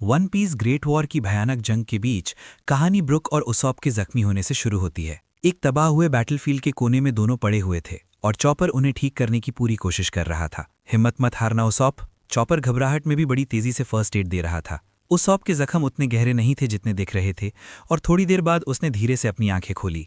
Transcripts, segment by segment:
One piece great war की भयानक जंग के बीच कहानी ब्रुक और उसॉप के जख्मी होने से शुरू होती है। एक तबाह हुए बैटलफील्ड के कोने में दोनों पड़े हुए थे और चॉपर उन्हें ठीक करने की पूरी कोशिश कर रहा था। हिम्मत मत हारना उसॉप। चॉपर घबराहट में भी बड़ी तेजी से फर्स्ट एड दे रहा था। उसॉप के जख्म उतने गहरे नहीं थे जितने दिख रहे थे और थोड़ी देर बाद उसने धीरे से अपनी आंखें खोली।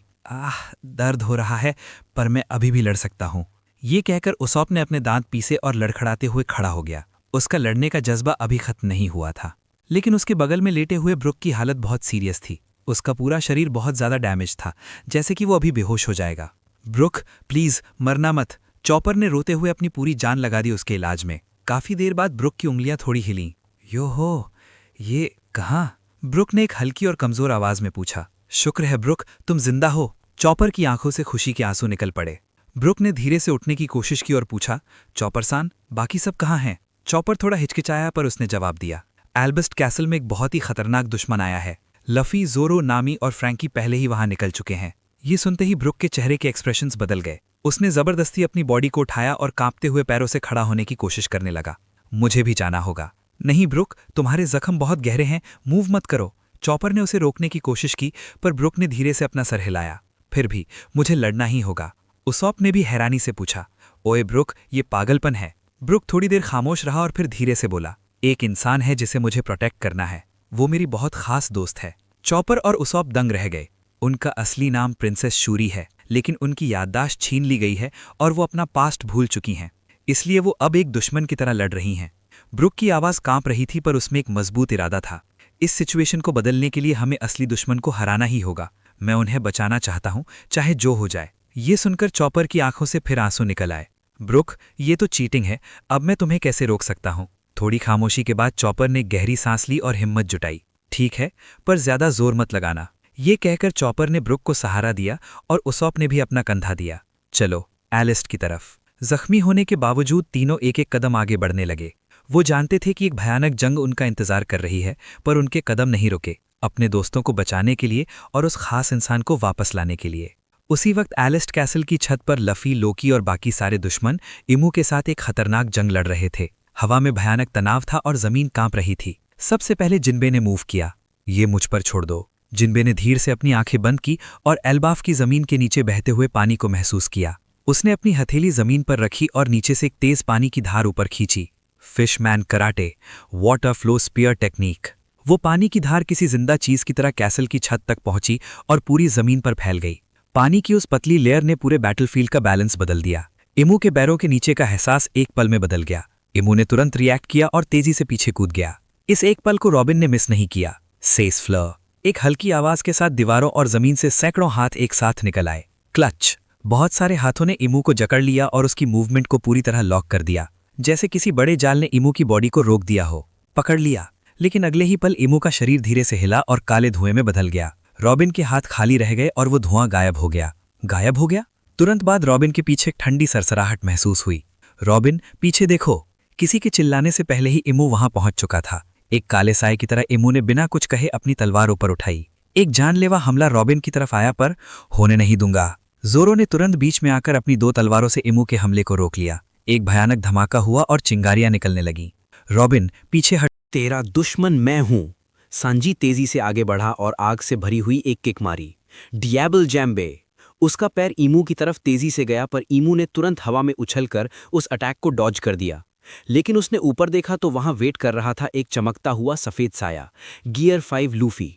दर्द हो रहा है पर मैं अभी भी लड़ सकता हूँ, ये कहकर उसॉप ने अपने दांत पीसे और लड़खड़ाते हुए खड़ा हो गया। उसका लड़ने का जज्बा अभी खत्म नहीं हुआ था, लेकिन उसके बगल में लेटे हुए ब्रुक की हालत बहुत सीरियस थी। उसका पूरा शरीर बहुत ज्यादा डैमेज था, जैसे कि वो अभी बेहोश हो जाएगा। ब्रुक प्लीज मरना मत। चॉपर ने रोते हुए अपनी पूरी जान लगा दी उसके इलाज में। काफी देर बाद ब्रुक की उंगलियां थोड़ी हिलीं। यो हो, ये कहाँ? ब्रुक ने एक हल्की और कमजोर आवाज में पूछा। शुक्र है ब्रुक, तुम जिंदा हो। चॉपर की आंखों से खुशी के आंसू निकल पड़े। ब्रुक ने धीरे से उठने की कोशिश की और पूछा, चॉपर सान, बाकी सब कहाँ हैं? चॉपर थोड़ा हिचकिचाया पर उसने जवाब दिया, एल्बस्ट कैसल में एक बहुत ही खतरनाक दुश्मन आया है। लफी, जोरो, नामी और फ्रैंकी पहले ही वहां निकल चुके हैं। ये सुनते ही ब्रुक के चेहरे के एक्सप्रेशंस बदल गए। उसने जबरदस्ती अपनी बॉडी को उठाया और कांपते हुए पैरों से खड़ा होने की कोशिश करने लगा। मुझे भी जाना होगा। नहीं ब्रुक, तुम्हारे जख्म बहुत गहरे हैं, मूव मत करो। चॉपर ने उसे रोकने की कोशिश की पर ब्रुक ने धीरे से अपना सर हिलाया। फिर भी मुझे लड़ना ही होगा। उसॉप ने भी हैरानी से पूछा, ओए ब्रुक, ये पागलपन है? ब्रुक थोड़ी देर खामोश रहा और फिर धीरे से बोला, एक इंसान है जिसे मुझे प्रोटेक्ट करना है। वो मेरी बहुत खास दोस्त है। चॉपर और उसॉप दंग रह गए। उनका असली नाम प्रिंसेस शूरी है, लेकिन उनकी याददाश्त छीन ली गई है और वो अपना पास्ट भूल चुकी हैं। इसलिए वो अब एक दुश्मन की तरह लड़ रही हैं। ब्रुक की आवाज कांप रही थी पर उसमें एक मजबूत इरादा था। इस सिचुएशन को बदलने के लिए हमें असली दुश्मन को हराना ही होगा। मैं उन्हें बचाना चाहता हूं, चाहे जो हो जाए। ये सुनकर चॉपर की आंखों से फिर आंसू निकल आए। ब्रुक, ये तो चीटिंग है। अब मैं तुम्हें कैसे रोक सकता हूं? थोड़ी खामोशी के बाद चॉपर ने गहरी सांस ली और हिम्मत जुटाई। ठीक है, पर ज्यादा जोर मत लगाना। ये कहकर चॉपर ने ब्रुक को सहारा दिया और उसॉप ने भी अपना कंधा दिया। चलो एलिस्ट की तरफ। जख्मी होने के बावजूद तीनों एक एक कदम आगे बढ़ने लगे। वो जानते थे कि एक भयानक जंग उनका इंतजार कर रही है, पर उनके कदम नहीं रुके, अपने दोस्तों को बचाने के लिए और उस खास इंसान को वापस लाने के लिए। उसी वक्त एलिस्ट कैसल की छत पर लफी, लोकी और बाकी सारे दुश्मन इमू के साथ एक खतरनाक जंग लड़ रहे थे। हवा में भयानक तनाव था और जमीन कांप रही थी। सबसे पहले जिन्बे ने मूव किया। ये मुझ पर छोड़ दो। जिन्बे ने धीरे से अपनी आंखें बंद की और एल्बाफ की जमीन के नीचे बहते हुए पानी को महसूस किया। उसने अपनी हथेली जमीन पर रखी और नीचे से एक तेज पानी की धार ऊपर खींची। Fishman karate, water flow spear technique. वो पानी की धार किसी जिंदा चीज की तरह कैसल की छत तक पहुंची और पूरी जमीन पर फैल गई। पानी की उस पतली लेयर ने पूरे बैटलफील्ड का बैलेंस बदल दिया। इमू के पैरों के नीचे का एहसास एक पल में बदल गया। इमू ने तुरंत रिएक्ट किया और तेजी से पीछे कूद गया। इस एक पल को रॉबिन ने मिस नहीं किया। सेस फ्लर। एक हल्की आवाज के साथ दीवारों और जमीन से सैकड़ों हाथ एक साथ निकल आए। क्लच। बहुत सारे हाथों ने इमू को जकड़ लिया और उसकी मूवमेंट को पूरी तरह लॉक कर दिया, जैसे किसी बड़े जाल ने इमू की बॉडी को रोक दिया हो। पकड़ लिया, लेकिन अगले ही पल इमू का शरीर धीरे से हिला और काले धुएं में बदल गया। रॉबिन के हाथ खाली रह गए और वो धुआं गायब हो गया। गायब हो गया? तुरंत बाद रॉबिन के पीछे एक ठंडी सरसराहट महसूस हुई। रॉबिन, पीछे देखो। किसी के चिल्लाने से पहले ही इमू वहां पहुंच चुका था। एक काले साए की तरह इमू ने बिना कुछ कहे अपनी तलवार ऊपर उठाई। एक जानलेवा हमला रॉबिन की तरफ आया पर होने नहीं दूंगा। जोरो ने तुरंत बीच में आकर अपनी दो तलवारों से इमू के हमले को रोक लिया। एक भयानक धमाका हुआ और चिंगारियां निकलने लगीं। रॉबिन, पीछे हट। तेरा दुश्मन मैं हूं। सांजी तेजी से आगे बढ़ा और आग से भरी हुई एक किक मारी। डियाबल जैम्बे। उसका पैर ईमू की तरफ तेजी से गया पर ईमू ने तुरंत हवा में उछलकर उस अटैक को डॉज कर दिया। लेकिन उसने ऊपर देखा तो वहां वेट कर रहा था एक चमकता हुआ सफेद साया, गियर 5 लूफी।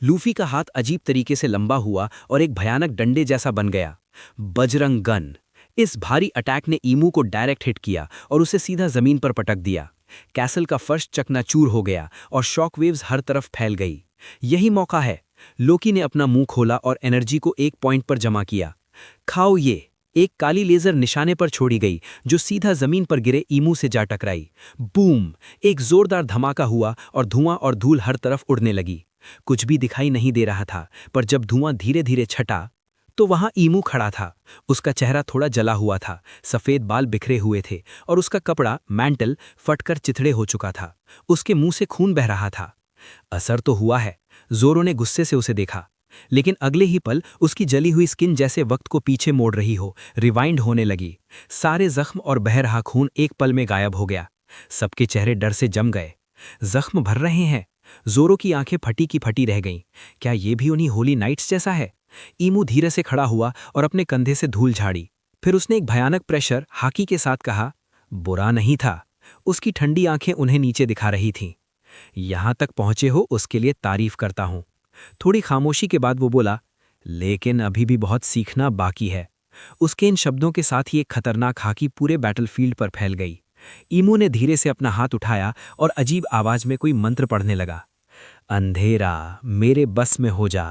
लूफी का हाथ अजीब तरीके से लंबा हुआ और एक भयानक डंडे जैसा बन गया। बजरंग गन। इस भारी अटैक ने ईमू को डायरेक्ट हिट किया और उसे सीधा जमीन पर पटक दिया। कैसल का फर्श चकनाचूर हो गया और शॉकवेव्स हर तरफ फैल गई। यही मौका है। लोकी ने अपना मुंह खोला और एनर्जी को एक पॉइंट पर जमा किया। खाओ ये। एक काली लेजर निशाने पर छोड़ी गई जो सीधा जमीन पर गिरे ईमू से जा टकराई। बूम। एक जोरदार धमाका हुआ और धुआं और धूल हर तरफ उड़ने लगी। कुछ भी दिखाई नहीं दे रहा था, पर जब धुआं धीरे धीरे छटा तो वहां ईमू खड़ा था। उसका चेहरा थोड़ा जला हुआ था, सफेद बाल बिखरे हुए थे और उसका कपड़ा मैंटल फटकर चिथड़े हो चुका था। उसके मुंह से खून बह रहा था। असर तो हुआ है। जोरो ने गुस्से से उसे देखा, लेकिन अगले ही पल उसकी जली हुई स्किन जैसे वक्त को पीछे मोड़ रही हो, रिवाइंड होने लगी। सारे जख्म और बह रहा खून एक पल में गायब हो गया। सबके चेहरे डर से जम गए। जख्म भर रहे हैं, जोरो की आंखें फटी की फटी रह गईं। क्या ये भी उन्हीं होली नाइट्स जैसा है? ईमू धीरे से खड़ा हुआ और अपने कंधे से धूल झाड़ी। फिर उसने एक भयानक प्रेशर हाकी के साथ कहा, बुरा नहीं था। उसकी ठंडी आंखें उन्हें नीचे दिखा रही थीं। यहां तक पहुंचे हो उसके लिए तारीफ करता हूं। थोड़ी खामोशी के बाद वो बोला, लेकिन अभी भी बहुत सीखना बाकी है। उसके इन शब्दों के साथ ही एक खतरनाक हाकी पूरे बैटलफील्ड पर फैल गई। ईमू ने धीरे से अपना हाथ उठाया और अजीब आवाज में कोई मंत्र पढ़ने लगा। अंधेरा मेरे बस में हो जा।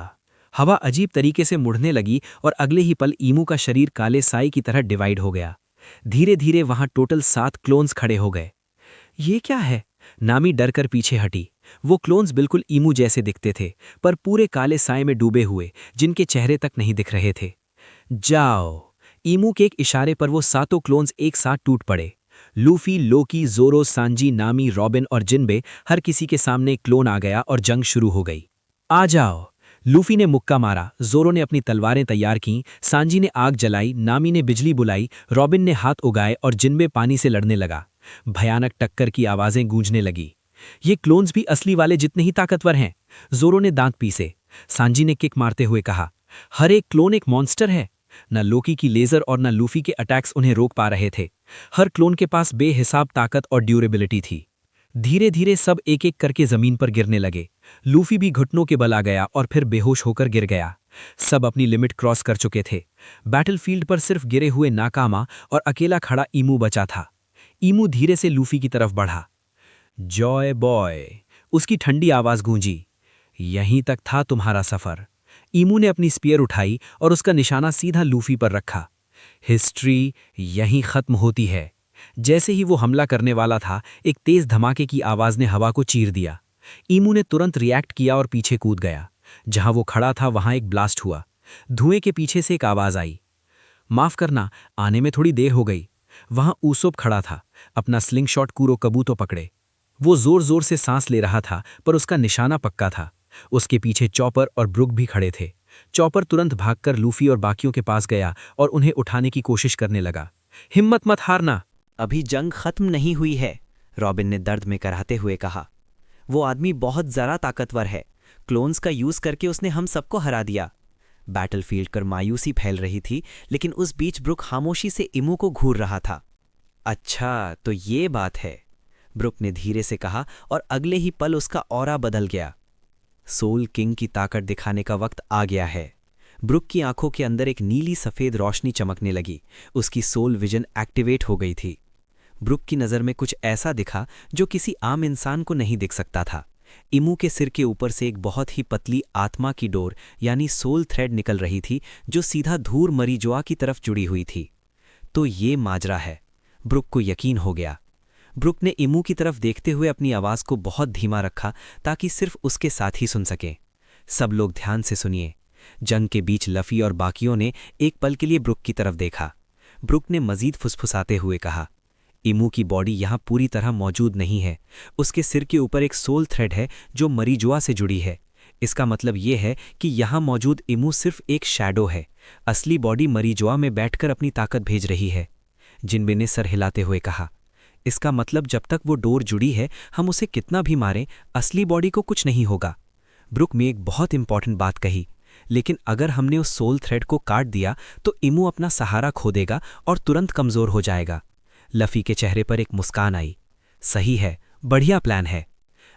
हवा अजीब तरीके से मुड़ने लगी और अगले ही पल ईमू का शरीर काले साई की तरह डिवाइड हो गया। धीरे धीरे वहां टोटल 7 क्लोन्स खड़े हो गए। ये क्या है? नामी डर कर पीछे हटी। वो क्लोन्स बिल्कुल ईमू जैसे दिखते थे, पर पूरे काले साए में डूबे हुए, जिनके चेहरे तक नहीं दिख रहे थे। जाओ। ईमू के एक इशारे पर वो 7 क्लोन्स एक साथ टूट पड़े। लूफी, लोकी, जोरो, सांजी, नामी, रॉबिन और जिनबे, हर किसी के सामने एक क्लोन आ गया और जंग शुरू हो गई। आ जाओ। लूफी ने मुक्का मारा, जोरो ने अपनी तलवारें तैयार कीं, सांजी ने आग जलाई, नामी ने बिजली बुलाई, रॉबिन ने हाथ उगाए और जिनबे पानी से लड़ने लगा। भयानक टक्कर की आवाजें गूंजने लगी। ये क्लोन्स भी असली वाले जितने ही ताकतवर हैं। जोरो ने दांत पीसे। सांजी ने किक मारते हुए कहा, हर एक क्लोन एक मॉन्स्टर है। न लोकी की लेजर और न लूफी के अटैक्स उन्हें रोक पा रहे थे। हर क्लोन के पास बेहिसाब ताकत और ड्यूरेबिलिटी थी। धीरे धीरे सब एक एक करके जमीन पर गिरने लगे। लूफी भी घुटनों के बल आ गया और फिर बेहोश होकर गिर गया। सब अपनी लिमिट क्रॉस कर चुके थे। बैटलफील्ड पर सिर्फ गिरे हुए नाकामा और अकेला खड़ा ईमू बचा था। ईमू धीरे से लूफी की तरफ बढ़ा। जॉय बॉय, उसकी ठंडी आवाज गूंजी। यहीं तक था तुम्हारा सफर। ईमू ने अपनी स्पीयर उठाई और उसका निशाना सीधा लूफी पर रखा। हिस्ट्री यहीं खत्म होती है। जैसे ही वो हमला करने वाला था, एक तेज धमाके की आवाज ने हवा को चीर दिया। ईमू ने तुरंत रिएक्ट किया और पीछे कूद गया। जहां वो खड़ा था वहां एक ब्लास्ट हुआ। धुएं के पीछे से एक आवाज आई, माफ करना, आने में थोड़ी देर हो गई। वहां ऊसोप खड़ा था, अपना स्लिंगशॉट कूरो कबूतो पकड़े। वो जोर जोर से सांस ले रहा था, पर उसका निशाना पक्का था। उसके पीछे चॉपर और ब्रुक भी खड़े थे। चॉपर तुरंत भागकर लूफी और बाकियों के पास गया और उन्हें उठाने की कोशिश करने लगा। हिम्मत मत हारना। अभी जंग खत्म नहीं हुई है, रॉबिन ने दर्द में कराहते हुए कहा। वो आदमी बहुत ज़्यादा ताकतवर है। क्लोन्स का यूज़ करके उसने हम सबको हरा दिया। बैटलफील्ड पर मायूसी फैल रही थी, लेकिन उस बीच ब्रुक खामोशी से ईमू को घूर रहा था। अच्छा, तो ये बात है, ब्रुक ने धीरे से कहा और अगले ही पल उसका ऑरा बदल गया। सोल किंग की ताकत दिखाने का वक्त आ गया है। ब्रुक की आंखों के अंदर एक नीली सफ़ेद रोशनी चमकने लगी। उसकी सोल विजन एक्टिवेट हो गई थी। ब्रुक की नज़र में कुछ ऐसा दिखा जो किसी आम इंसान को नहीं दिख सकता था। ईमू के सिर के ऊपर से एक बहुत ही पतली आत्मा की डोर यानी सोल थ्रेड निकल रही थी, जो सीधा धूर मरीजोआ की तरफ जुड़ी हुई थी। तो ये माजरा है, ब्रुक को यकीन हो गया। ब्रुक ने ईमू की तरफ देखते हुए अपनी आवाज़ को बहुत धीमा रखा ताकि सिर्फ उसके साथ ही सुन सकें। सब लोग ध्यान से सुनिए। जंग के बीच लफ़ी और बाकियों ने एक पल के लिए ब्रुक की तरफ देखा। ब्रुक ने मजीद फुसफुसाते हुए कहा, ईमू की बॉडी यहाँ पूरी तरह मौजूद नहीं है। उसके सिर के ऊपर एक सोल थ्रेड है जो मरीजोआ से जुड़ी है। इसका मतलब ये है कि यहाँ मौजूद ईमू सिर्फ एक शैडो है। असली बॉडी मरीजोआ में बैठकर अपनी ताकत भेज रही है। जिनबे ने सर हिलाते हुए कहा, इसका मतलब जब तक वो डोर जुड़ी है, हम उसे कितना भी मारें, असली बॉडी को कुछ नहीं होगा। ब्रुक में एक बहुत इंपॉर्टेंट बात कही, लेकिन अगर हमने उस सोल थ्रेड को काट दिया तो ईमू अपना सहारा खो देगा और तुरंत कमज़ोर हो जाएगा। लफ़ी के चेहरे पर एक मुस्कान आई। सही है, बढ़िया प्लान है।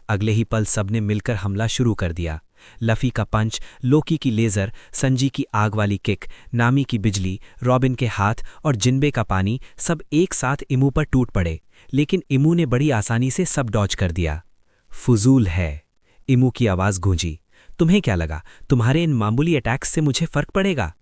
अगले ही पल सबने मिलकर हमला शुरू कर दिया। लफ़ी का पंच, लोकी की लेज़र, संजी की आग वाली किक, नामी की बिजली, रॉबिन के हाथ और जिनबे का पानी सब एक साथ ईमू पर टूट पड़े, लेकिन ईमू ने बड़ी आसानी से सब डॉज कर दिया। फुजूल है, ईमू की आवाज़ गूंजी। तुम्हें क्या लगा तुम्हारे इन मामूली अटैक्स से मुझे फ़र्क पड़ेगा?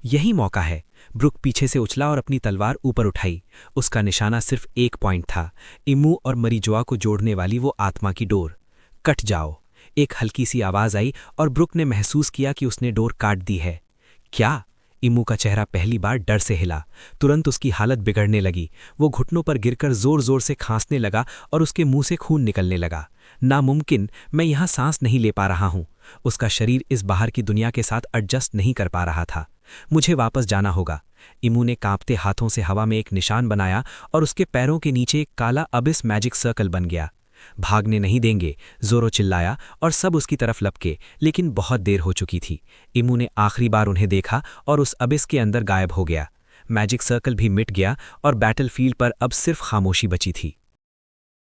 यही मौका है। ब्रुक पीछे से उछला और अपनी तलवार ऊपर उठाई। उसका निशाना सिर्फ एक पॉइंट था, ईमू और मरीजोआ को जोड़ने वाली वो आत्मा की डोर। कट जाओ। एक हल्की सी आवाज़ आई और ब्रुक ने महसूस किया कि उसने डोर काट दी है। क्या? ईमू का चेहरा पहली बार डर से हिला। तुरंत उसकी हालत बिगड़ने लगी। वो घुटनों पर गिरकर जोर जोर से खांसने लगा और उसके मुंह से खून निकलने लगा। नामुमकिन, मैं यहाँ सांस नहीं ले पा रहा हूँ। उसका शरीर इस बाहर की दुनिया के साथ एडजस्ट नहीं कर पा रहा था। मुझे वापस जाना होगा। ईमू ने कांपते हाथों से हवा में एक निशान बनाया और उसके पैरों के नीचे एक काला अबिस मैजिक सर्कल बन गया। भागने नहीं देंगे, जोरो चिल्लाया और सब उसकी तरफ लपके, लेकिन बहुत देर हो चुकी थी। इमू ने आखिरी बार उन्हें देखा और उस अबिस के अंदर गायब हो गया। मैजिक सर्कल भी मिट गया और बैटलफील्ड पर अब सिर्फ खामोशी बची थी।